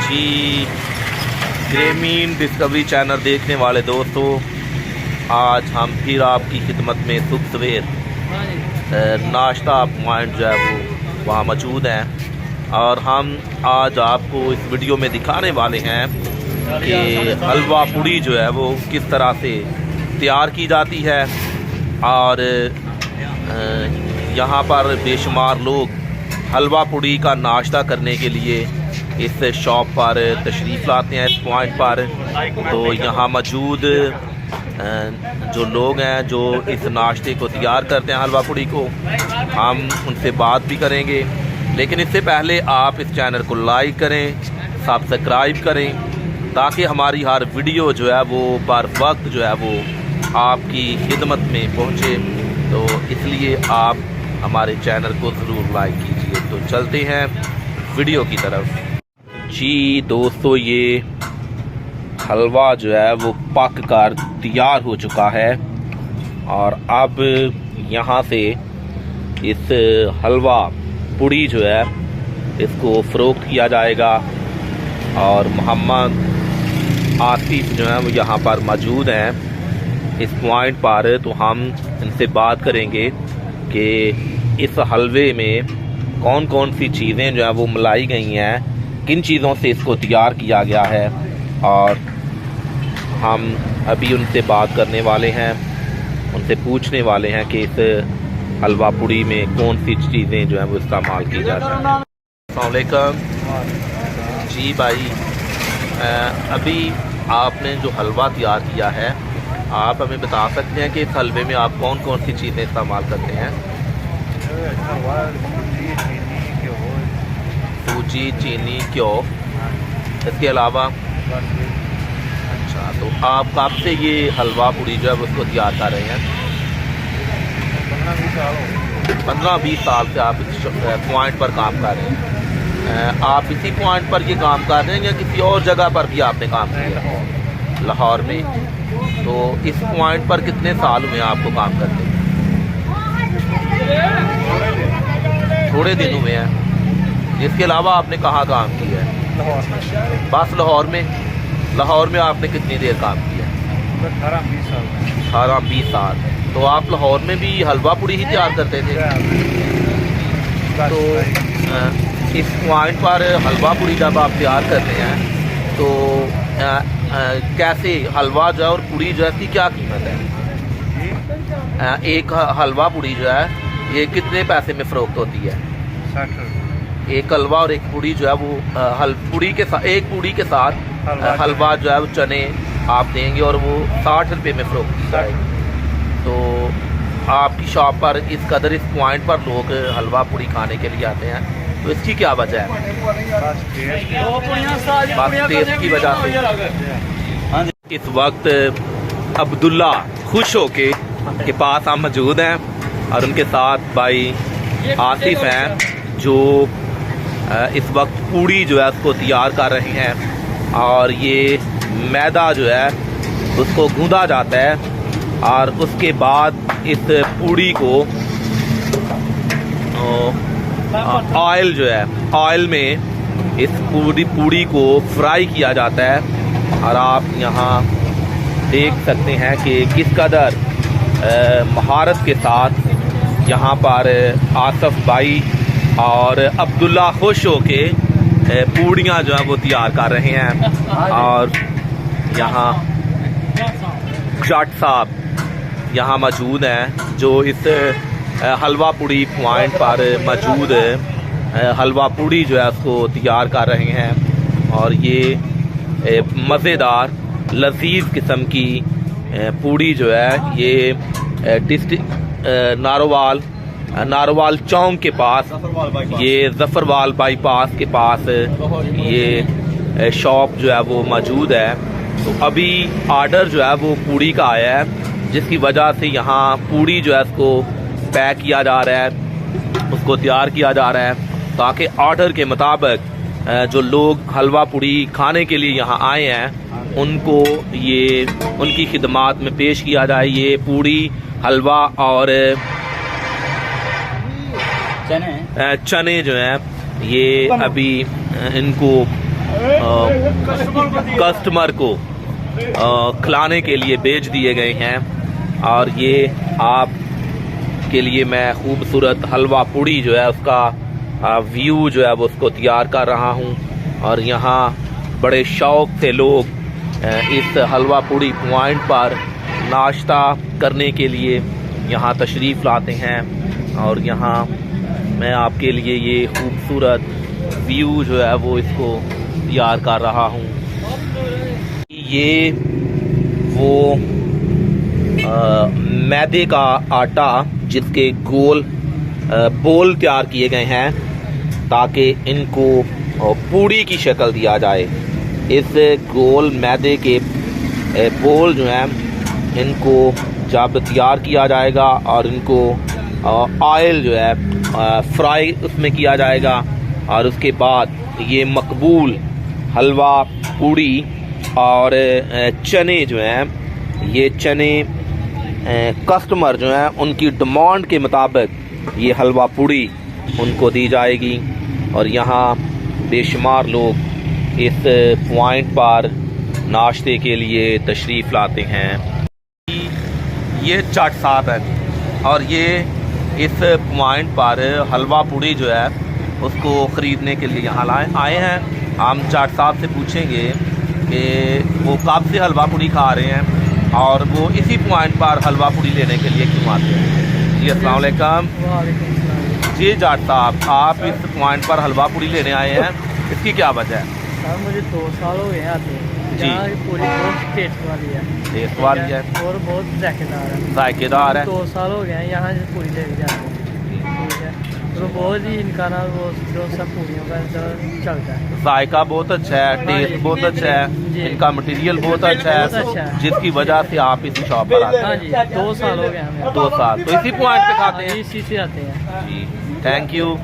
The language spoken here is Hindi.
जी ग्रामीण डिस्कवरी चैनल देखने वाले दोस्तों, आज हम फिर आपकी खिदमत में सुबह सवेर नाश्ता पॉइंट जो है वो वहाँ मौजूद हैं और हम आज आपको इस वीडियो में दिखाने वाले हैं कि हलवा पूड़ी जो है वो किस तरह से तैयार की जाती है। और यहाँ पर बेशुमार लोग हलवा पूड़ी का नाश्ता करने के लिए इस शॉप पर तशरीफ़ लाते हैं, इस पॉइंट पर। तो यहाँ मौजूद जो लोग हैं जो इस नाश्ते को तैयार करते हैं हलवा पूड़ी को, हम उनसे बात भी करेंगे। लेकिन इससे पहले आप इस चैनल को लाइक करें, सब्सक्राइब करें, ताकि हमारी हर वीडियो जो है वो बर वक्त जो है वो आपकी खिदमत में पहुँचे। तो इसलिए आप हमारे चैनल को ज़रूर लाइक कीजिए। तो चलते हैं वीडियो की तरफ। जी दोस्तों, ये हलवा जो है वो पक कर तैयार हो चुका है और अब यहाँ से इस हलवा पूड़ी जो है इसको फ़रोख्त किया जाएगा। और मोहम्मद आसिफ जो है वो यहाँ पर मौजूद हैं इस पॉइंट पर। तो हम इनसे बात करेंगे कि इस हलवे में कौन कौन सी चीज़ें जो हैं वो मिलाई गई हैं, किन चीज़ों से इसको तैयार किया गया है। और हम अभी उनसे बात करने वाले हैं, उनसे पूछने वाले हैं कि इस हलवा पूड़ी में कौन सी चीज़ें जो हैं वो इस्तेमाल की जाती हैं। अस्सलाम वालेकुम जी भाई, अभी आपने जो हलवा तैयार किया है, आप हमें बता सकते हैं कि इस हलवे में आप कौन कौन सी चीज़ें इस्तेमाल करते हैं? सूजी, चीनी, घ्यो, इसके अलावा। अच्छा, तो आप कब से ये हलवा पूड़ी जो है उसको तैयार कर रहे हैं? 15-20 साल से आप इस पॉइंट पर काम कर रहे हैं। आप इसी पॉइंट पर ये काम कर रहे हैं या किसी और जगह पर भी आपने काम किया? लाहौर में। तो इस पॉइंट पर कितने साल हुए आपको काम करते हैं? थोड़े दिन हुए हैं। इसके अलावा आपने कहाँ काम किया है? बस लाहौर में। लाहौर में आपने कितनी देर काम किया? 18-20 साल। तो आप लाहौर में भी हलवा पूड़ी ही तैयार करते थे? तो इस पॉइंट पर हलवा पूड़ी जब आप तैयार करते हैं तो कैसे हलवा जो है और पूड़ी जो है इसकी क्या कीमत है? एक हलवा पूड़ी जो है ये कितने पैसे में फ़रोख्त होती है? 60। एक हलवा और एक पूड़ी जो है वो पूड़ी के साथ, एक पूड़ी के साथ हलवा जो है वो चने आप देंगे और वो 60 रुपये में फ़रोख्त की जाएगी। तो आपकी शॉप पर इस कदर इस पॉइंट पर लोग हलवा पूड़ी खाने के लिए आते हैं, तो इसकी क्या वजह है? बस टेस्ट की वजह से। इस वक्त अब्दुल्ला खुश होके के पास हम मौजूद हैं और उनके साथ भाई आसिफ हैं जो इस वक्त पूड़ी जो है उसको तैयार कर रहे हैं। और ये मैदा जो है उसको गूंदा जाता है और उसके बाद इस पूड़ी को ऑयल जो है, ऑयल में इस पूड़ी को फ्राई किया जाता है। और आप यहाँ देख सकते हैं कि किस कदर महारत के साथ यहाँ पर आसिफ भाई और अब्दुल्ला खुश होके पूड़ियाँ जो है वो तैयार कर रहे हैं। और यहाँ जट साहब यहाँ मौजूद हैं जो इस हलवा पूड़ी पॉइंट पर मौजूद हलवा पूड़ी जो है उसको तैयार कर रहे हैं। और ये मज़ेदार लजीज किस्म की पूड़ी जो है ये डिस्ट्रिक्ट नारोवाल चौक के पास, ये ज़फ़रवाल बाईपास के पास ये शॉप जो है वो मौजूद है। तो अभी आर्डर जो है वो पूड़ी का आया है, जिसकी वजह से यहाँ पूड़ी जो है उसको पैक किया जा रहा है, उसको तैयार किया जा रहा है, ताकि ऑर्डर के मुताबिक जो लोग हलवा पूड़ी खाने के लिए यहाँ आए हैं उनको ये उनकी खिदमत में पेश किया जाए। ये पूड़ी, हलवा और चने जो हैं ये अभी इनको कस्टमर को खिलाने के लिए बेच दिए गए हैं। और ये आप के लिए मैं खूबसूरत हलवा पूड़ी जो है उसका व्यू जो है वो उसको तैयार कर रहा हूँ। और यहाँ बड़े शौक़ से लोग इस हलवा पूड़ी पॉइंट पर नाश्ता करने के लिए यहाँ तशरीफ़ लाते हैं। और यहाँ मैं आपके लिए ये खूबसूरत व्यू जो है वो इसको तैयार कर रहा हूँ। ये वो मैदे का आटा जिसके गोल बोल तैयार किए गए हैं ताकि इनको पूड़ी की शक्ल दिया जाए। इस गोल मैदे के बोल जो हैं इनको जब तैयार किया जाएगा और इनको ऑयल जो है फ्राई उसमें किया जाएगा। और उसके बाद ये मकबूल हलवा पूड़ी और चने जो हैं ये चने कस्टमर जो हैं उनकी डिमांड के मुताबिक ये हलवा पूड़ी उनको दी जाएगी। और यहाँ बेशुमार लोग इस पॉइंट पर नाश्ते के लिए तशरीफ़ लाते हैं। ये चाट साहब है और ये इस पॉइंट पर हलवा पूड़ी जो है उसको ख़रीदने के लिए यहाँ आए हैं। हम चाट साहब से पूछेंगे कि वो कब से हलवा पूड़ी खा रहे हैं और वो इसी पॉइंट पर हलवा पूड़ी लेने के लिए क्यों आते हैं। जी अस्सलाम वालेकुम। जी जाट साहब, आप इस पॉइंट पर हलवा पूड़ी लेने आए हैं, इसकी क्या वजह है? सर मुझे 2 साल हो गए आते हैं। जी। यहाँ की पूरी बहुत टेस्ट वाली है। टेस्ट वाली है और बहुत जायकेदार है। जायकेदार है। 2 साल हो गए हैं यहाँ से पूरी लेके जाते हैं। ठीक है, तो बहुत ही इनका ना वो जो सब पूरियों का चलता है। जायका बहुत अच्छा है, टेस्ट बहुत अच्छा है, जी। इनका मटेरियल बहुत अच्छा बहुत अच्छा है, है। जिसकी वजह से आप इस शॉप पर आते हाँ हैं। जी, 2 साल हो गए हमें। 2 साल तो इसी पॉइंट पे खाते हैं। इसी से आते हैं। जी, थैंक यू।